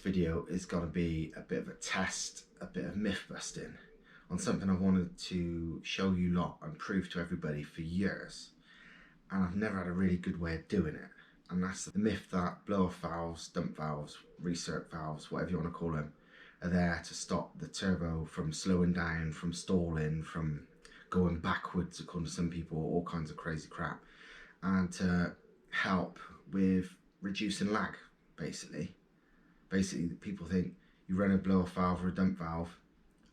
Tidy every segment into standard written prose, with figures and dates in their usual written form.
video is going to be a bit of a test, a bit of myth busting on something I've wanted to show you lot and prove to everybody for years, and I've never had a really good way of doing it. And that's the myth that blow-off valves, dump valves, recirc valves, whatever you want to call them, are there to stop the turbo from slowing down, from stalling, from going backwards, according to some people, all kinds of crazy crap, and to help with reducing lag, basically. Basically, people think you run a blow-off valve or a dump valve,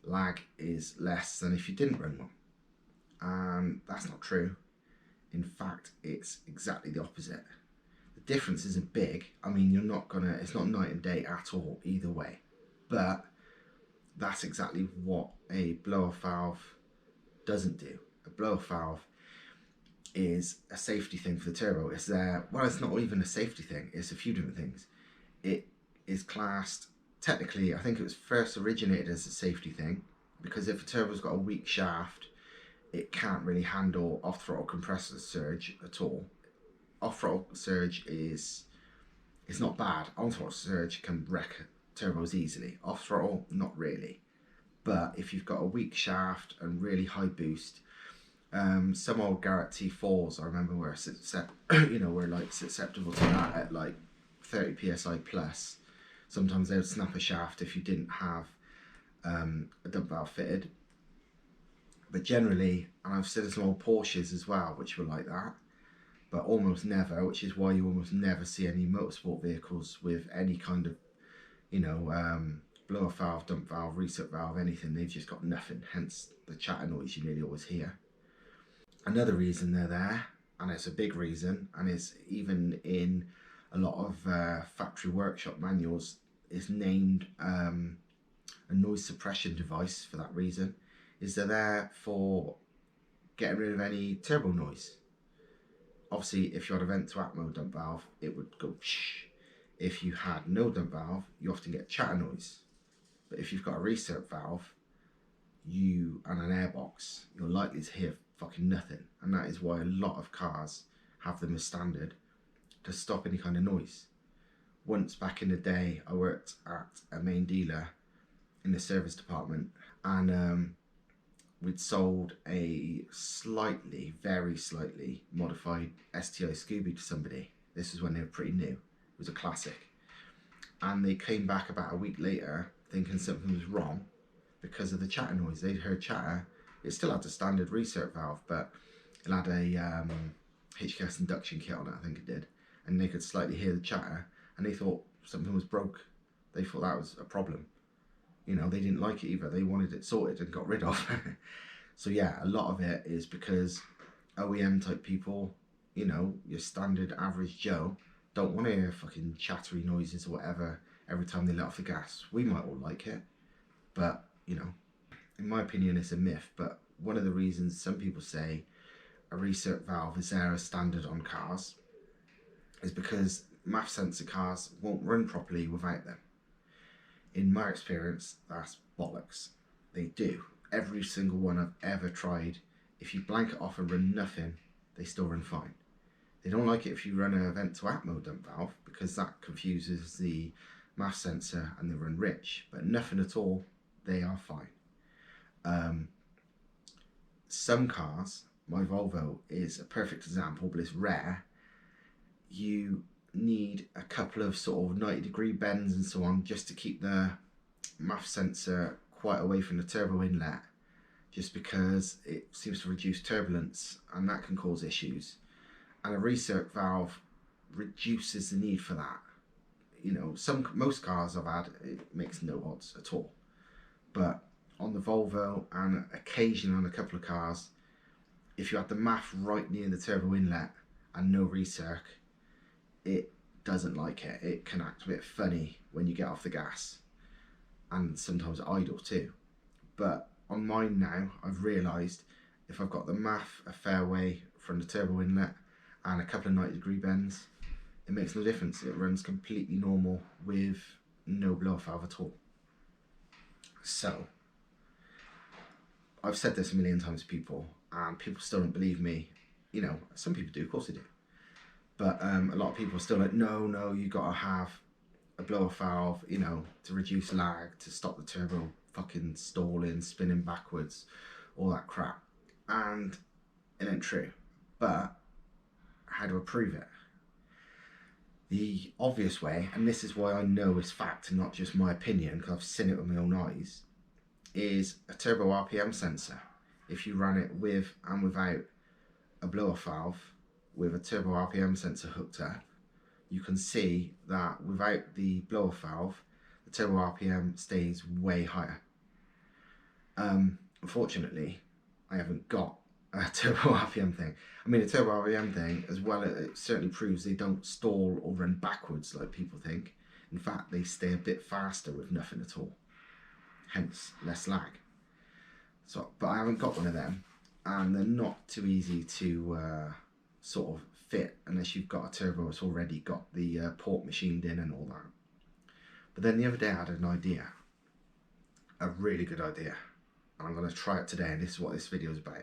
lag is less than if you didn't run one. And that's not true. In fact, it's exactly the opposite. The difference isn't big. I mean, it's not night and day at all, either way. But that's exactly what a blow-off valve doesn't do. A blow-off valve is a safety thing for the turbo. It's there, well, it's not even a safety thing, it's a few different things. It is classed, technically, I think it was first originated as a safety thing, because if a turbo's got a weak shaft, it can't really handle off-throttle compressor surge at all. Off-throttle surge is not bad. On-throttle surge can wreck turbos easily. Off-throttle, not really. But if you've got a weak shaft and really high boost, some old Garrett T4s, I remember, were like susceptible to that at like 30 psi plus. Sometimes they would snap a shaft if you didn't have a dump valve fitted. But generally, and I've seen some old Porsches as well, which were like that, but almost never, which is why you almost never see any motorsport vehicles with any kind of, blow-off valve, dump valve, recirc valve, anything. They've just got nothing, hence the chatter noise you nearly always hear. Another reason they're there, and it's a big reason, and it's even in a lot of factory workshop manuals, is named a noise suppression device for that reason, is they're there for getting rid of any turbo noise. Obviously, if you had a vent to atmo dump valve, it would go shh. If you had no dump valve, you often get chatter noise. But if you've got a recirc valve, and an airbox, you're likely to hear fucking nothing. And that is why a lot of cars have them as standard to stop any kind of noise. Once back in the day, I worked at a main dealer in the service department, and we'd sold a very slightly modified STI Scooby to somebody. This was when they were pretty new. It was a classic. And they came back about a week later thinking something was wrong because of the chatter noise. They'd heard chatter. It still had the standard recirc valve, but it had a HKS induction kit on it, I think it did. And they could slightly hear the chatter, and they thought something was broke. They thought that was a problem. They didn't like it either. They wanted it sorted and got rid of. So yeah, a lot of it is because OEM type people, your standard average Joe, don't want to hear fucking chattery noises or whatever every time they let off the gas. We might all like it, but in my opinion, it's a myth. But one of the reasons some people say a recirc valve is there as standard on cars is because MAF sensor cars won't run properly without them. In my experience, that's bollocks. They do. Every single one I've ever tried, if you blanket off and run nothing, they still run fine. They don't like it if you run a vent to atmo dump valve, because that confuses the MAF sensor and they run rich. But nothing at all, they are fine. Some cars, my Volvo is a perfect example, but it's rare. You need a couple of sort of 90-degree bends and so on just to keep the MAF sensor quite away from the turbo inlet, just because it seems to reduce turbulence, and that can cause issues. And a recirc valve reduces the need for that. Most cars I've had, it makes no odds at all. But on the Volvo, and occasionally on a couple of cars, if you had the MAF right near the turbo inlet and no recirc, it doesn't like it. It can act a bit funny when you get off the gas, and sometimes idle too. But on mine now, I've realised if I've got the MAF a fair way from the turbo inlet and a couple of 90-degree bends, it makes no difference. It runs completely normal with no blow-off valve at all. So, I've said this a million times to people, and people still don't believe me. Some people do, of course they do. But a lot of people are still like, no, you got to have a blow off valve, you know, to reduce lag, to stop the turbo fucking stalling, spinning backwards, all that crap. And it ain't true. But how do I prove it? The obvious way, and this is why I know it's fact and not just my opinion, because I've seen it with my own eyes, is a turbo RPM sensor. If you run it with and without a blow-off valve with a turbo RPM sensor hooked up, you can see that without the blow-off valve, the turbo RPM stays way higher. Unfortunately, I haven't got a turbo RPM thing. I mean, a turbo RPM thing, as well, it certainly proves they don't stall or run backwards like people think. In fact, they stay a bit faster with nothing at all, hence less lag. So, but I haven't got one of them, and they're not too easy to sort of fit unless you've got a turbo that's already got the port machined in and all that. But then the other day I had an idea, a really good idea, and I'm going to try it today, and this is what this video is about.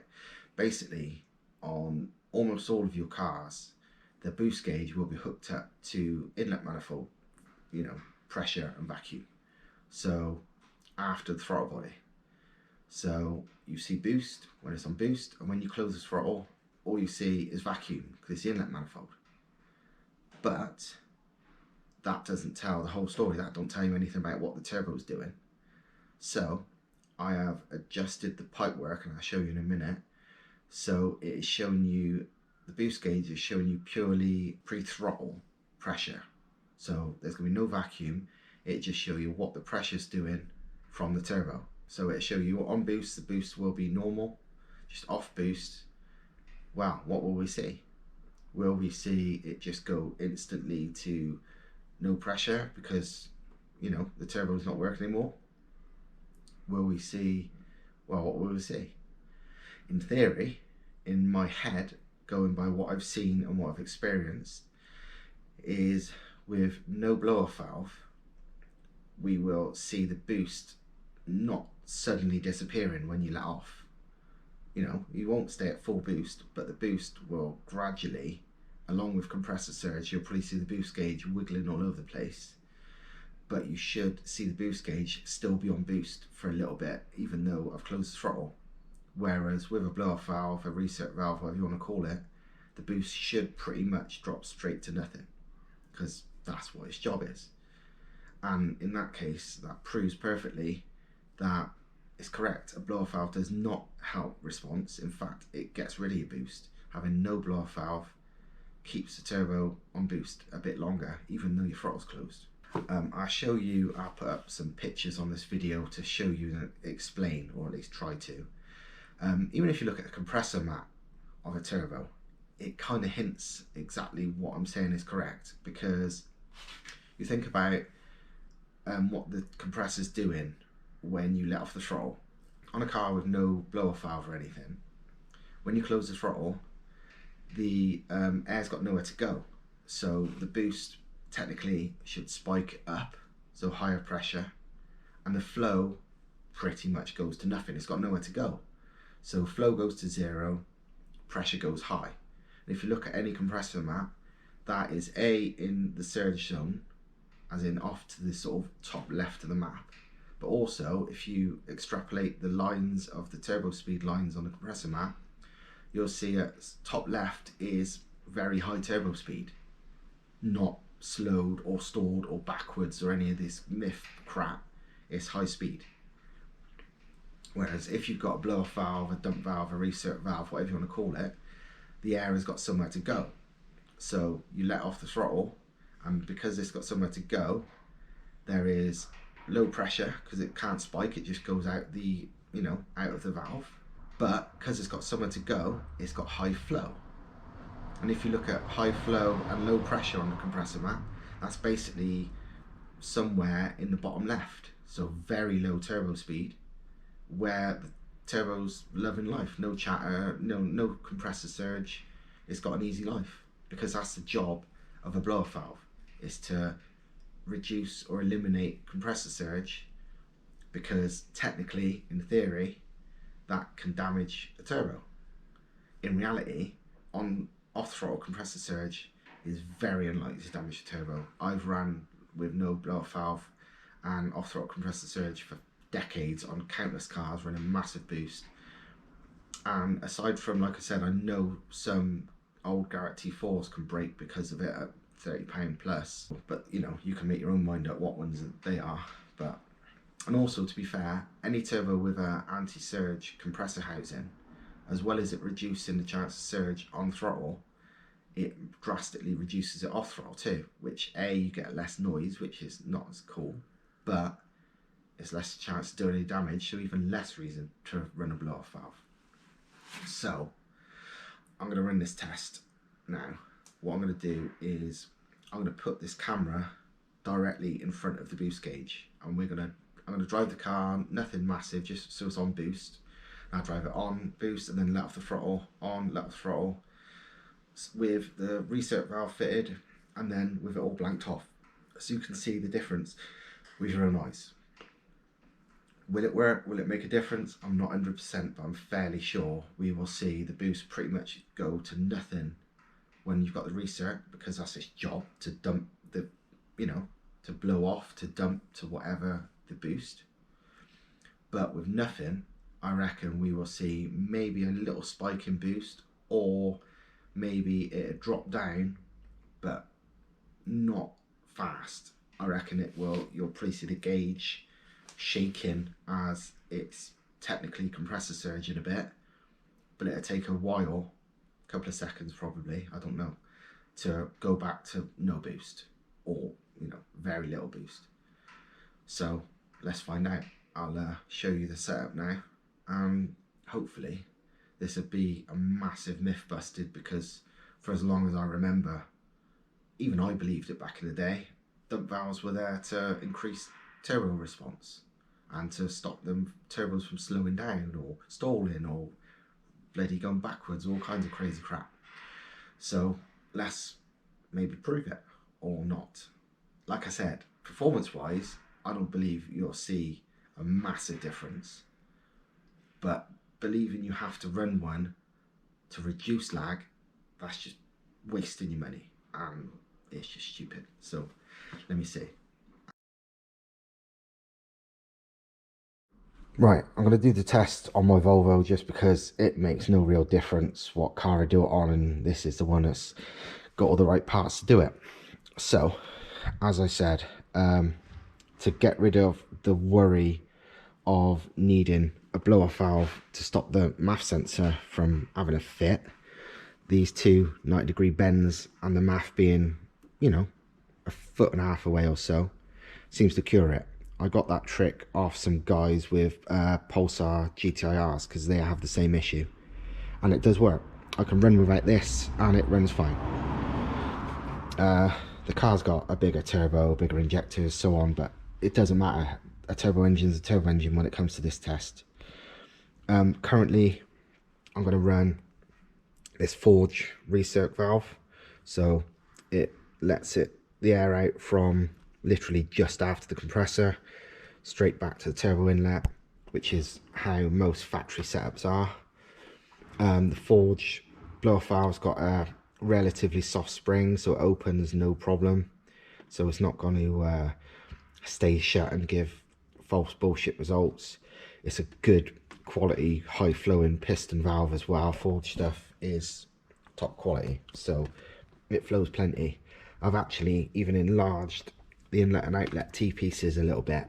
Basically, on almost all of your cars, the boost gauge will be hooked up to inlet manifold, you know, pressure and vacuum. So after the throttle body. So you see boost when it's on boost, and when you close the throttle, all you see is vacuum because it's the inlet manifold. But that doesn't tell the whole story. That don't tell you anything about what the turbo's doing. So I have adjusted the pipework, and I'll show you in a minute. So it is showing you, the boost gauge is showing you purely pre-throttle pressure. So there's going to be no vacuum. It just show you what the pressure's doing from the turbo. So it'll show you on boost, the boost will be normal. Just off boost, well, what will we see? Will we see it just go instantly to no pressure because, you know, the turbo's not working anymore? Will we see, well, what will we see? In theory, in my head, going by what I've seen and what I've experienced, is with no blow-off valve, we will see the boost not suddenly disappearing when you let off. You know, you won't stay at full boost, but the boost will gradually, along with compressor surge, you'll probably see the boost gauge wiggling all over the place. But you should see the boost gauge still be on boost for a little bit, even though I've closed the throttle. Whereas with a blow-off valve, a reset valve, whatever you want to call it, the boost should pretty much drop straight to nothing, because that's what its job is. And in that case, that proves perfectly that it's correct. A blow-off valve does not help response. In fact, it gets rid of your boost. Having no blow-off valve keeps the turbo on boost a bit longer, even though your throttle's closed. I'll put up some pictures on this video to show you and explain, or at least try to. Even if you look at the compressor mat of a turbo, it kind of hints exactly what I'm saying is correct, because you think about what the compressor's doing when you let off the throttle. On a car with no blow-off valve or anything, when you close the throttle, the air's got nowhere to go. So the boost technically should spike up, so higher pressure, and the flow pretty much goes to nothing. It's got nowhere to go. So flow goes to zero, pressure goes high. And if you look at any compressor map, that is in the surge zone, as in off to the sort of top left of the map. But also, if you extrapolate the lines of the turbo speed lines on the compressor map, you'll see at top left is very high turbo speed, not slowed or stalled or backwards or any of this myth crap. It's high speed. Whereas if you've got a blow-off valve, a dump valve, a recirc valve, whatever you want to call it, the air has got somewhere to go. So you let off the throttle, and because it's got somewhere to go, there is low pressure because it can't spike, it just goes out the, you know, out of the valve. But because it's got somewhere to go, it's got high flow. And if you look at high flow and low pressure on the compressor map, that's basically somewhere in the bottom left. So very low turbo speed, where the turbo's loving life, no chatter, no compressor surge. It's got an easy life, because that's the job of a blow-off valve, is to reduce or eliminate compressor surge, because technically, in theory, that can damage a turbo. In reality, on off-throttle compressor surge is very unlikely to damage a turbo. I've ran with no blow-off valve and off-throttle compressor surge for decades on countless cars running massive boost. And aside from, like I said, I know some old Garrett T4s can break because of it at £30 plus, but you know, you can make your own mind up what ones they are. But, and also, to be fair, any turbo with a anti-surge compressor housing, as well as it reducing the chance of surge on throttle, it drastically reduces it off throttle too, which you get less noise, which is not as cool, but it's less chance of doing any damage, so even less reason to run a blow-off valve. So I'm going to run this test now. What I'm going to do is I'm going to put this camera directly in front of the boost gauge, and I'm going to drive the car, nothing massive, just so it's on boost. I'll drive it on boost and then let off the throttle, on, let off the throttle, with the reset valve fitted, and then with it all blanked off, so you can see the difference with your own eyes. Will it work? Will it make a difference? I'm not 100%, but I'm fairly sure we will see the boost pretty much go to nothing when you've got the reset, because that's its job, to dump the, you know, to blow off, to dump to whatever the boost. But with nothing, I reckon we will see maybe a little spike in boost, or maybe it'll drop down, but not fast. I reckon it will, you'll probably see the gauge shaking as it's technically compressor surging a bit, but it'll take a while, a couple of seconds probably, I don't know, to go back to no boost, or, you know, very little boost. So let's find out. I'll show you the setup now, and hopefully this will be a massive myth busted, because for as long as I remember, even I believed it back in the day, dump valves were there to increase turbo response and to stop them turbos from slowing down or stalling or bloody going backwards, all kinds of crazy crap. So let's maybe prove it or not. Like I said, performance wise, I don't believe you'll see a massive difference, but believing you have to run one to reduce lag, that's just wasting your money, and it's just stupid. So let me see. Right, I'm going to do the test on my Volvo just because it makes no real difference what car I do it on, and this is the one that's got all the right parts to do it. So, as I said, to get rid of the worry of needing a blow-off valve to stop the MAF sensor from having a fit, these two 90-degree bends and the MAF being, you know, 1.5 foot away or so, seems to cure it. I got that trick off some guys with Pulsar GTIRs because they have the same issue, and it does work. I can run without this and it runs fine. The car's got a bigger turbo, bigger injectors, so on, but it doesn't matter. A turbo engine's a turbo engine when it comes to this test. Currently I'm going to run this Forge recirc valve, so it lets the air out from literally just after the compressor straight back to the turbo inlet, which is how most factory setups are. The Forge blow-off valve's got a relatively soft spring, so it opens no problem, so it's not going to stay shut and give false bullshit results. It's a good quality high flowing piston valve as well. Forge stuff is top quality, so it flows plenty. I've actually even enlarged the inlet and outlet T-pieces a little bit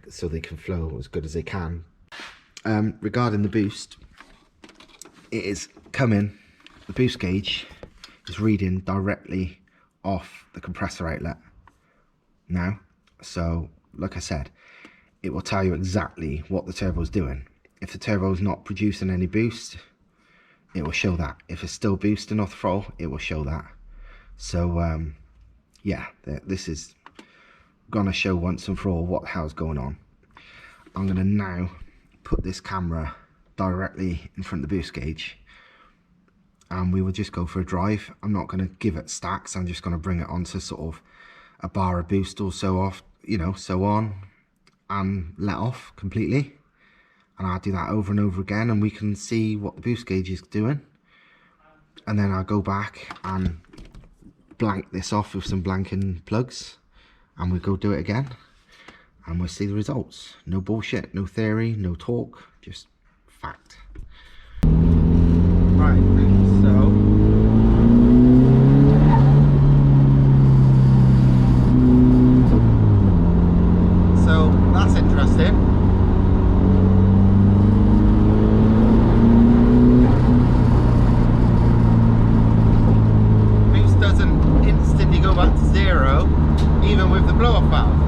so they can flow as good as they can. Regarding the boost, it is coming, the boost gauge is reading directly off the compressor outlet now, so like I said, it will tell you exactly what the turbo's doing. If the turbo's not producing any boost, it will show that. If it's still boosting off the throttle, it will show that. So yeah, this is gonna show once and for all what the hell's going on. I'm gonna now put this camera directly in front of the boost gauge, and we will just go for a drive. I'm not gonna give it stacks, I'm just gonna bring it onto sort of a bar of boost or so off, you know, so on, and let off completely. And I'll do that over and over again, and we can see what the boost gauge is doing. And then I'll go back and blank this off with some blanking plugs, and we'll go do it again and we'll see the results. No bullshit, no theory, no talk, just fact. Right, so that's interesting. Boost doesn't instantly go back to 0, even with the blow-off valve.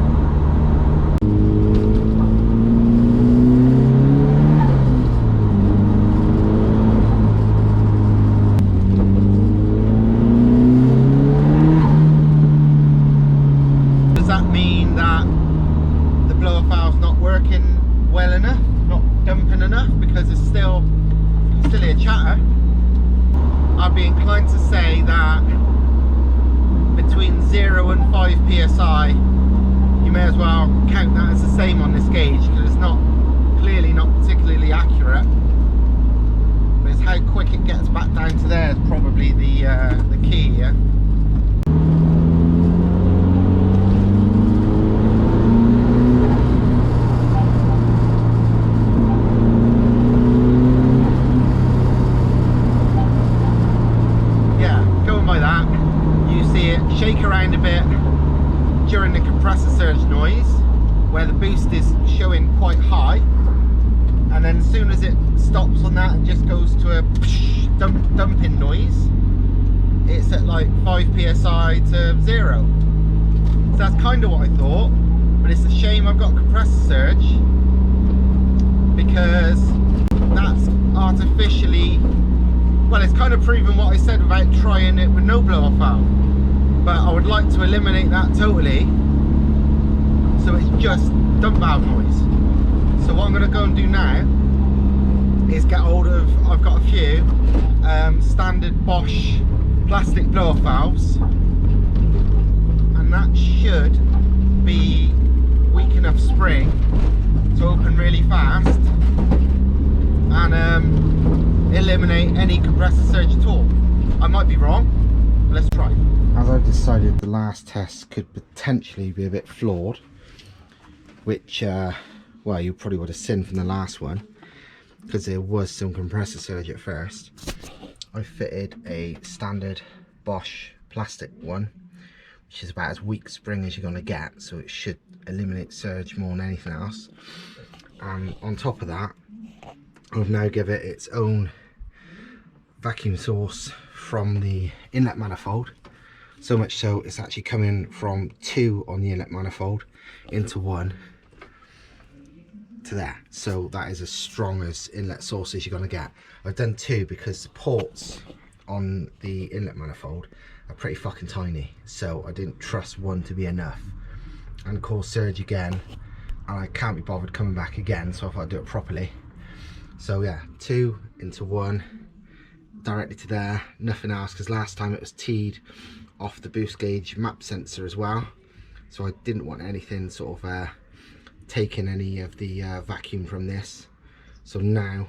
Does that mean that the blow-off valve's not working well enough, not dumping enough, because it's still a chatter? I'd be inclined to say that between 0 and 5 psi, you may as well count that as the same on this gauge, because it's clearly not particularly accurate. But it's how quick it gets back down to there is probably the key here. Shake around a bit during the compressor surge noise, where the boost is showing quite high, and then as soon as it stops on that and just goes to a dumping noise, it's at like 5 psi to 0. So that's kind of what I thought, but it's a shame I've got compressor surge, because that's artificially, well, it's kind of proven what I said about trying it with no blow-off valve. But I would like to eliminate that totally, so it's just dump valve noise. So what I'm going to go and do now is get hold of, I've got a few standard Bosch plastic blow-off valves, and that should be weak enough spring to open really fast and eliminate any compressor surge at all. I might be wrong, but let's try. As I've decided the last test could potentially be a bit flawed, which well, you probably would have seen from the last one, because there was some compressor surge at first. I fitted a standard Bosch plastic one, which is about as weak spring as you're going to get, so it should eliminate surge more than anything else. And on top of that, I've now given it its own vacuum source from the inlet manifold. So much so it's actually coming from 2 on the inlet manifold into 1 to there. So that is as strong as inlet source as you're going to get. I've done 2 because the ports on the inlet manifold are pretty fucking tiny, so I didn't trust 1 to be enough, and cause surge again, and I can't be bothered coming back again, so I thought I'd do it properly. So yeah, 2 into 1 directly to there, nothing else, because last time it was teed off the boost gauge map sensor as well, so I didn't want anything sort of taking any of the vacuum from this. So now,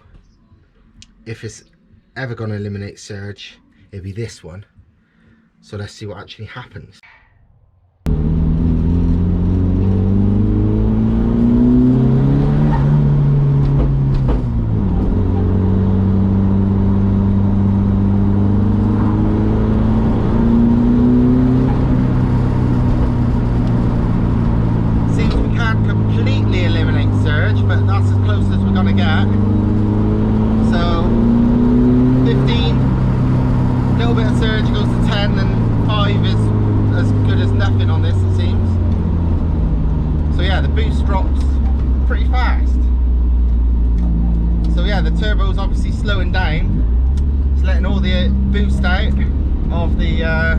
if it's ever going to eliminate surge, it'll be this one. So let's see what actually happens. The turbo's obviously slowing down. It's letting all the boost out of the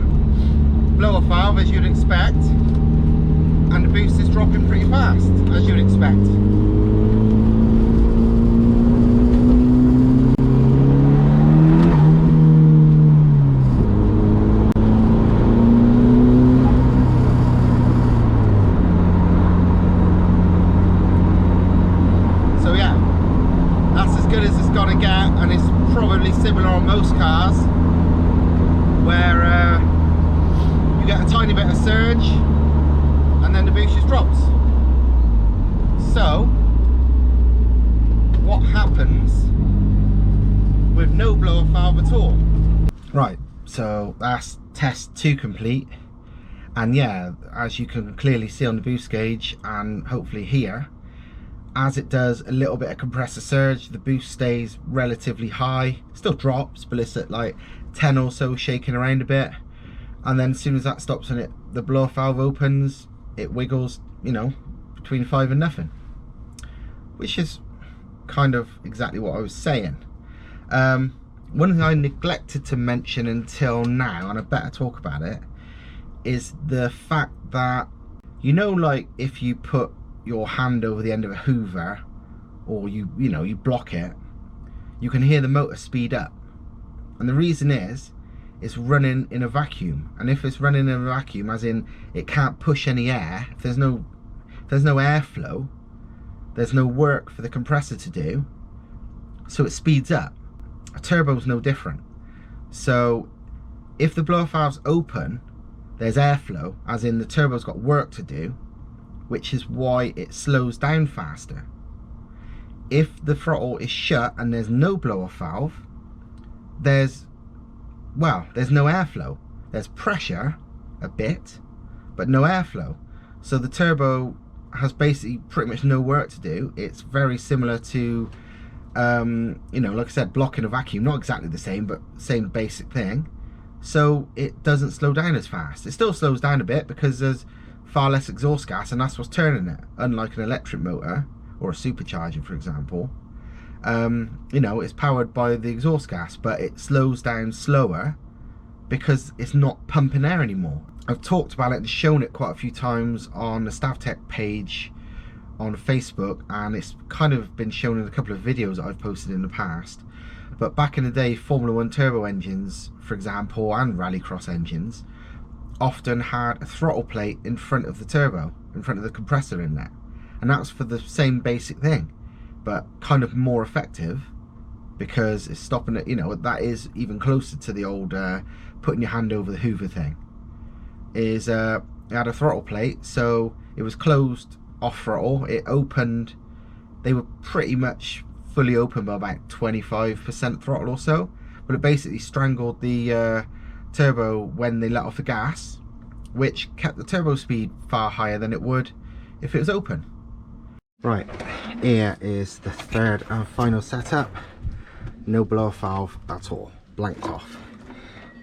blow-off valve, as you'd expect, and the boost is dropping pretty fast, as you'd expect. Similar on most cars, where you get a tiny bit of surge and then So that's test 2 complete. And yeah, as you can clearly see on the boost gauge and hopefully hear, as it does a little bit of compressor surge, the boost stays relatively high. Still drops, but it's at like 10 or so, shaking around a bit. And then as soon as that stops and the blow off valve opens, it wiggles, you know, between 5 and nothing, which is kind of exactly what I was saying. One thing I neglected to mention until now, and I better talk about it, is the fact that, you know, like if you put your hand over the end of a hoover, or you block it, you can hear the motor speed up. And the reason is it's running in a vacuum. And if it's running in a vacuum, as in it can't push any air, if there's no airflow, there's no work for the compressor to do, so it speeds up. A turbo's no different. So if the blow-off valve's open, there's airflow, as in the turbo's got work to do, which is why it slows down faster. If the throttle is shut and there's no blow-off valve, there's no airflow. There's pressure a bit, but no airflow. So the turbo has basically pretty much no work to do. It's very similar to you know, like I said, blocking a vacuum. Not exactly the same, but same basic thing. So it doesn't slow down as fast. It still slows down a bit because there's far less exhaust gas, and that's what's turning it, unlike an electric motor or a supercharger, for example. You know, it's powered by the exhaust gas, but it slows down slower because it's not pumping air anymore. I've talked about it and shown it quite a few times on the Stav-Tech page on Facebook, and it's kind of been shown in a couple of videos that I've posted in the past. But back in the day, Formula 1 turbo engines, for example, and rallycross engines often had a throttle plate in front of the turbo, in front of the compressor inlet, and that's for the same basic thing, but kind of more effective because it's stopping it. You know, that is even closer to the old putting your hand over the hoover thing. Is it had a throttle plate, so it was closed off throttle. It opened, they were pretty much fully open by about 25% throttle or so, but it basically strangled the turbo when they let off the gas, which kept the turbo speed far higher than it would if it was open. Right, here is the third and final setup. No blow-off valve at all, blanked off.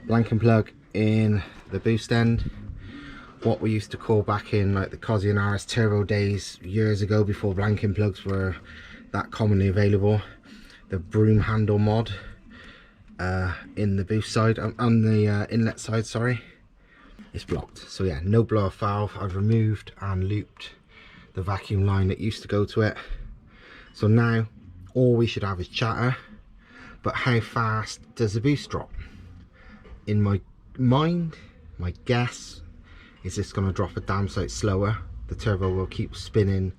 Blanking plug in the boost end, what we used to call back in like the Cosy and RS turbo days years ago, before blanking plugs were that commonly available, the broom handle mod in the boost side, on the inlet side, sorry, it's blocked. So yeah, no blow-off valve. I've removed and looped the vacuum line that used to go to it. So now all we should have is chatter. But how fast does the boost drop? In my mind, my guess is it's going to drop a damn sight slower. The turbo will keep spinning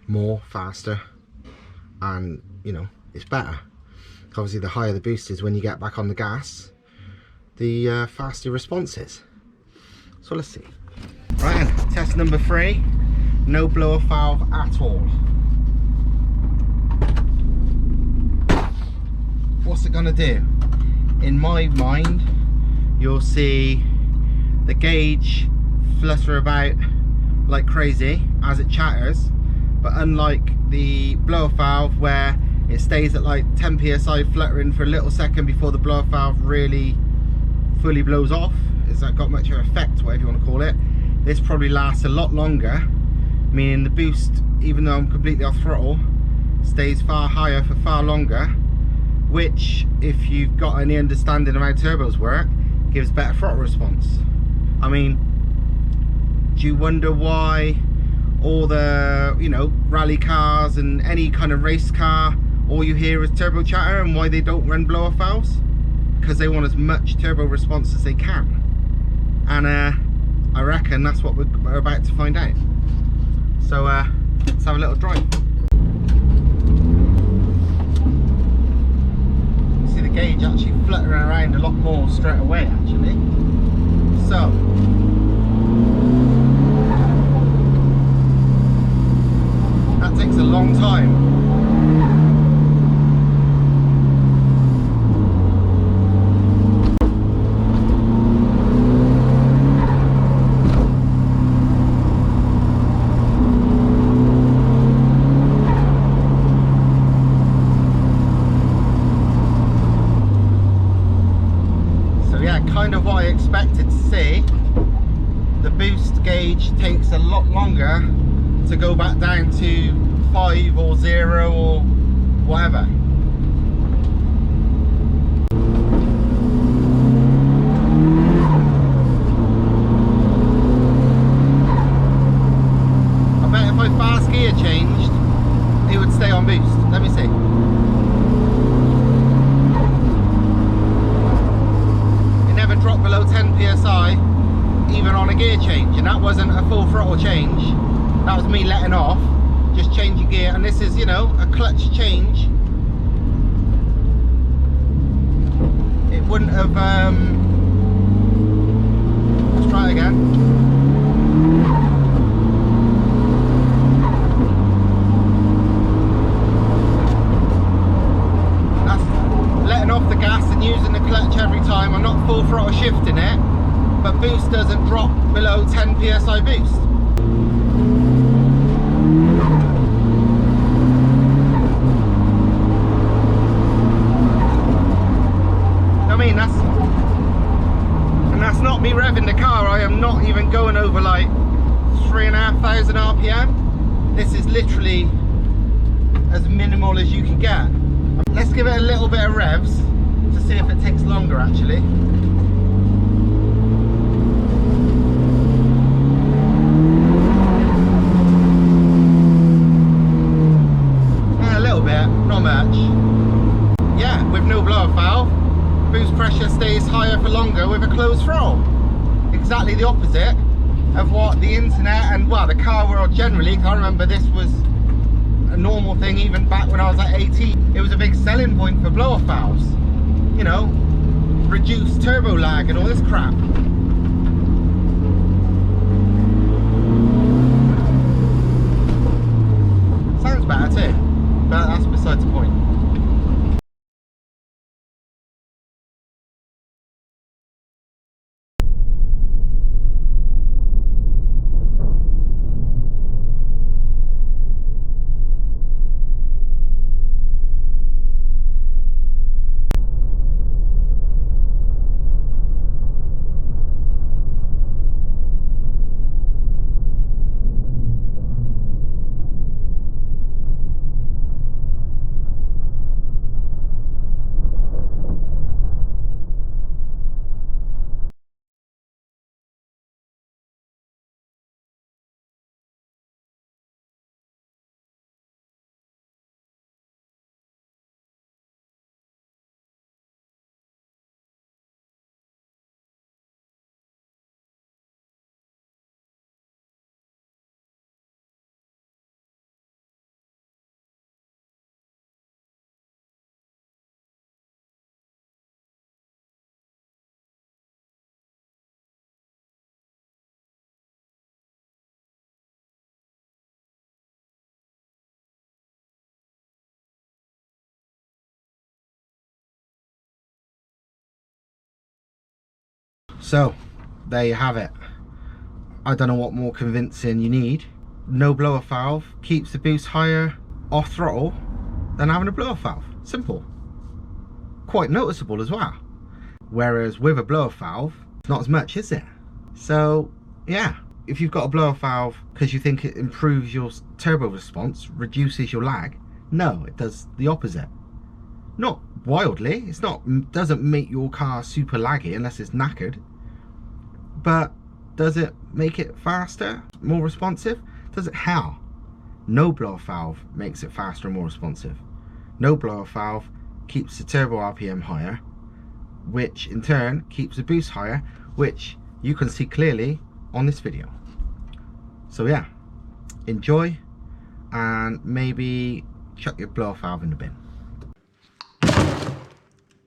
more, faster, and you know, it's better. Obviously the higher the boost is when you get back on the gas, the faster your response is. So let's see. Right, test number 3, no blow-off valve at all. What's it gonna do? In my mind, you'll see the gauge flutter about like crazy as it chatters, but unlike the blow-off valve where it stays at like 10 psi fluttering for a little second before the blow-off valve really fully blows off, has that got much of an effect, whatever you want to call it, this probably lasts a lot longer, meaning the boost, even though I'm completely off throttle, stays far higher for far longer, which, if you've got any understanding of how turbos work, gives better throttle response. I mean, do you wonder why all the, you know, rally cars and any kind of race car, all you hear is turbo chatter, and why they don't run blow-off valves? Because they want as much turbo response as they can. And I reckon that's what we're about to find out. So let's have a little drive. See the gauge actually fluttering around a lot more straight away actually. So that takes a long time. expected to see, the boost gauge takes a lot longer to go back down to 5 or 0 or whatever. I bet if I fast gear changed, it would stay on boost. Let me see. It never dropped below 10 psi even on a gear change, and that wasn't a full throttle change. That was me letting off, just changing gear, and this is, you know, a clutch change. It wouldn't have, let's try it again. That's letting off the gas and using the clutch every time. I'm not full throttle shifting it, but boost doesn't drop below 10 psi boost. I mean, that's not me revving the car. I am not even going over like 3,500 RPM. This is literally as minimal as you can get. Let's give it a little bit of revs to see if it takes longer actually. A little bit, not much. Yeah, with no blow-off valve, boost pressure stays higher for longer with a closed throttle. Exactly the opposite of what the internet and, well, the car world generally, I remember this was a normal thing even back when I was like 18. It was a big selling point for blow-off valves. You know, reduced turbo lag and all this crap. Sounds better too, but that's besides the point. So there you have it. I don't know what more convincing you need. No blow-off valve keeps the boost higher off throttle than having a blow-off valve. Simple. Quite noticeable as well. Whereas with a blow-off valve, it's not as much, is it? So yeah, if you've got a blow-off valve because you think it improves your turbo response, reduces your lag, no, it does the opposite. Not wildly, doesn't make your car super laggy unless it's knackered, but does it make it faster, more responsive? Does it? How? No blow-off valve makes it faster and more responsive. No blow-off valve keeps the turbo RPM higher, which in turn keeps the boost higher, which you can see clearly on this video. So yeah, enjoy, and maybe chuck your blow-off valve in the bin.